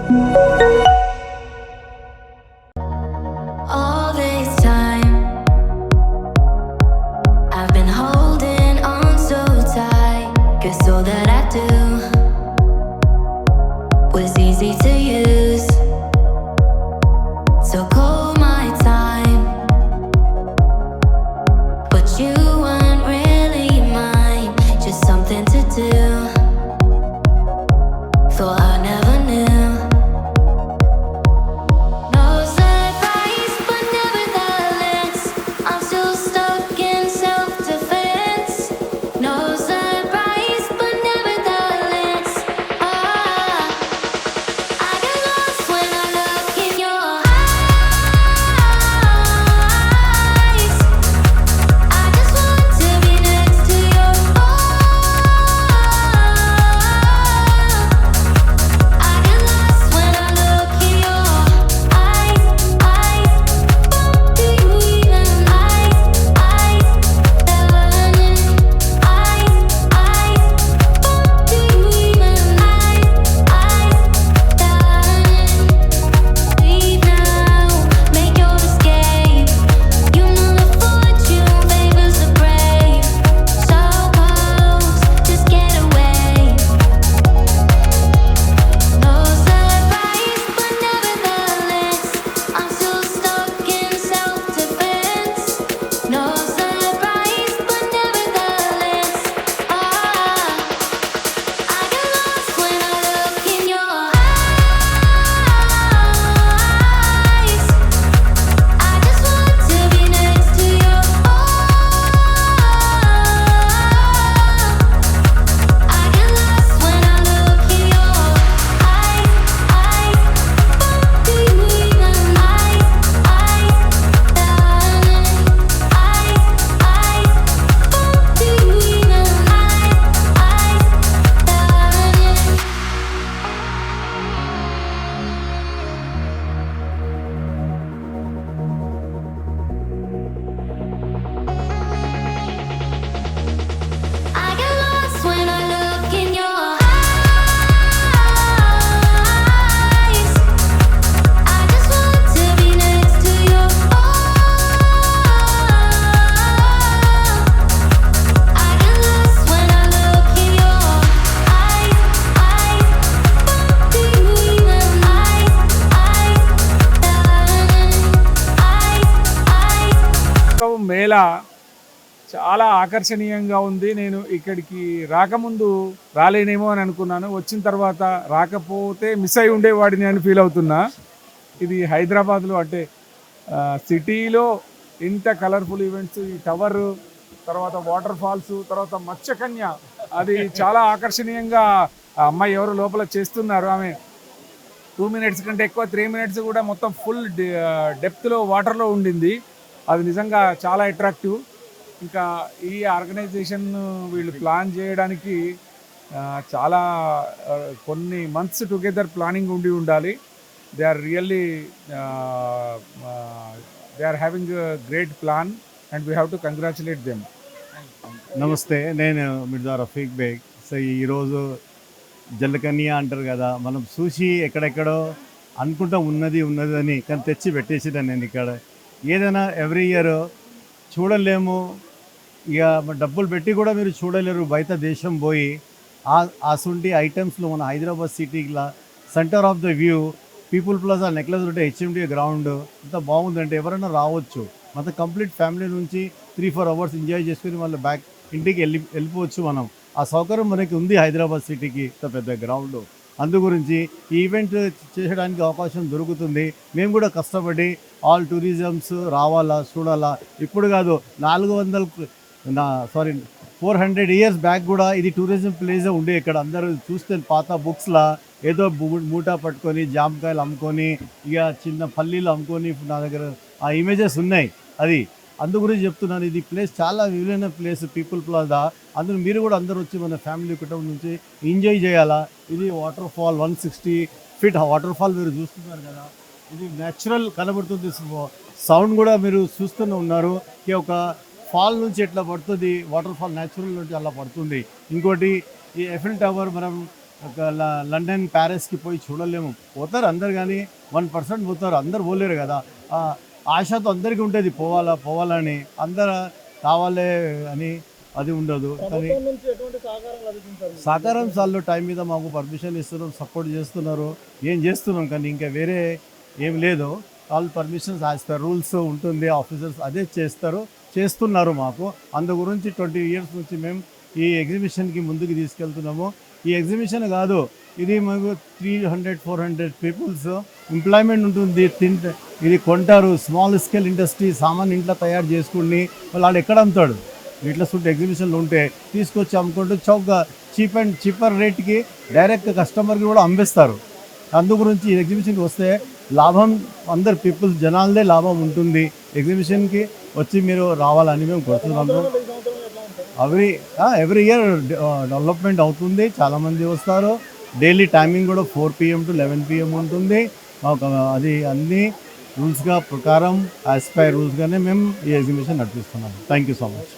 All this time, I've been holding on so tight, 'cause all that I do was easy to use. So call my time, but you weren't really mine, just something to do. Thought I never knew. No surprise, but nevertheless, I'm still stuck in self-defense. No surprise, but nevertheless, I get lost when I look in your eyes. I just want to be next to your I get lost when I look in your eyes. Do you even eyes? Burning eyes. Do you even burning? Leave now, make your escape. You know the fortune favors the brave. So close, just get away. No surprise, but nevertheless, I'm still stuck in self-defense. No surprise, but nevertheless, I get lost when I look in your eyes. I just want to be next to your I get lost when I look in your eyes. Do you even do you even I get lost when I look in your eyes. I just want to be next to your I get lost when I look in your eyes. Do you even Mela చాలా ఆకర్షణీయంగా ఉంది. నేను ఇక్కడికి రాకముందు రాలేనేమో అని అనుకున్నాను. వచ్చిన తర్వాత రాకపోతే మిస్ అయి ఉండేవాడిని అని ఫీల్ అవుతున్నా. ఇది హైదరాబాద్లో అంటే సిటీలో ఇంత కలర్ఫుల్ ఈవెంట్స్, ఈ టవర్, తర్వాత వాటర్ ఫాల్స్, తర్వాత మత్స్యకన్య, అది చాలా ఆకర్షణీయంగా ఆ అమ్మాయి ఎవరు లోపల చేస్తున్నారు. ఆమె 2 మినిట్స్ కంటే ఎక్కువ 3 మినిట్స్ కూడా మొత్తం ఫుల్ డెప్త్లో వాటర్లో ఉండింది. అది నిజంగా చాలా అట్రాక్టివ్. ఇంకా ఈ ఆర్గనైజేషన్ వీళ్ళు ప్లాన్ చేయడానికి చాలా కొన్ని మంత్స్ టుగెదర్ ప్లానింగ్ ఉండాలి. They are really they are having great plan and we have to congratulate them. నమస్తే, నేను మిర్జా రఫీక్ బేగ్. సో ఈరోజు జలకన్య అంటారు కదా, మనం చూసి ఎక్కడెక్కడో అనుకుంటా ఉన్నది అని, కానీ తెచ్చి పెట్టేసిదాన్ని నేను ఇక్కడ. ఏదైనా ఎవ్రీ ఇయర్ చూడలేము, ఇక డబ్బులు పెట్టి కూడా మీరు చూడలేరు. బయట దేశం పోయి అసంటి ఐటమ్స్లో మన హైదరాబాద్ సిటీలో centre of the view people plus ఆ నెక్లెస్ ఉంటే హెచ్ఎండి గ్రౌండ్ ఎంత బాగుందంటే ఎవరైనా రావచ్చు. మొత్తం కంప్లీట్ ఫ్యామిలీ నుంచి 3-4 అవర్స్ ఎంజాయ్ చేసుకుని మళ్ళీ బ్యాక్ ఇంటికి వెళ్ళిపోవచ్చు. మనం ఆ సౌకర్యం మనకి ఉంది హైదరాబాద్ సిటీకి, ఇంత పెద్ద గ్రౌండ్. అందు గురించి ఈ ఈవెంట్ చేసడానికి అవకాశం దొరుకుతుంది. మేము కూడా కష్టపడి ఆల్ టూరిజమ్స్ రావాలా, చూడాలా. ఇప్పుడు కాదు, 400 ఇయర్స్ బ్యాక్ కూడా ఇది టూరిజం ప్లేసే ఉండే. ఇక్కడ అందరూ చూస్తే పాత బుక్స్లా ఏదో మూటా పట్టుకొని జామకాయలు అమ్ముకొని, ఇక చిన్న పల్లీలు అమ్ముకొని నా దగ్గర ఆ ఇమేజెస్ ఉన్నాయి. అది అందు గురించి చెప్తున్నాను. ఇది ప్లేస్ చాలా విలువైన ప్లేస్, పీపుల్ ప్లాజా. అందులో మీరు కూడా అందరూ వచ్చి మన ఫ్యామిలీ కుటుంబం నుంచి ఎంజాయ్ చేయాలా. ఇది water fall, 160 feet water fall మీరు చూస్తున్నారు కదా. ఇది న్యాచురల్ కనబడుతుంది. సౌండ్ కూడా మీరు చూస్తూనే ఉన్నారు. ఒక ఫాల్ నుంచి ఎట్లా పడుతుంది, వాటర్ ఫాల్ న్యాచురల్ నుంచి అలా పడుతుంది. ఇంకోటి ఈ ఎఫిల్ టవర్ మనం లండన్ ప్యారిస్కి పోయి చూడలేము. పోతారు అందరు, కానీ 1% పోతారు, అందరు పోలేరు కదా. ఆశతో అందరికీ ఉంటుంది పోవాలని, అందరు కావాలే అని అది ఉండదు. కానీ సహకారం చాలు, టైం మీద మాకు పర్మిషన్ ఇస్తున్నారు, సపోర్ట్ చేస్తున్నారు, ఏం చేస్తున్నాం. కానీ ఇంకా వేరే ఏం లేదు. All permissions as per rules ఉంటుంది, ఆఫీసర్స్ అదే చేస్తున్నారు మాకు. అందు గురించి 20 years నుంచి మేము ఈ ఎగ్జిబిషన్కి ముందుకు తీసుకెళ్తున్నాము. ఈ ఎగ్జిబిషన్ కాదు, ఇది మాకు 300-400 పీపుల్స్ ఎంప్లాయ్మెంట్ ఉంటుంది. ఇది కొంటారు, స్మాల్ స్కేల్ ఇండస్ట్రీ, సామాన్ ఇంట్లో తయారు చేసుకుని వాళ్ళు ఎక్కడ అమ్ముతాడు. ఇట్లా సుట్ ఎగ్జిబిషన్లు ఉంటే తీసుకొచ్చి అమ్ముకుంటూ చౌకగా చీపర్ రేట్కి డైరెక్ట్ కస్టమర్కి కూడా అమ్మేస్తారు. అందు గురించి ఈ ఎగ్జిబిషన్కి వస్తే లాభం, అందరు పీపుల్స్ జనాలదే లాభం ఉంటుంది. ఎగ్జిబిషన్కి వచ్చి మీరు రావాలని మేము కోరుతున్నాము. ఎవ్రీ ఇయర్ డెవలప్మెంట్ అవుతుంది, చాలామంది వస్తారు. డైలీ టైమింగ్ కూడా 4 PM to 11 PM ఉంటుంది. అది అన్ని రూల్స్గా ప్రకారం యాజ్ పై రూల్స్గానే మేము ఈ ఎగ్జిబిషన్ నడిపిస్తున్నాము. Thank you so much.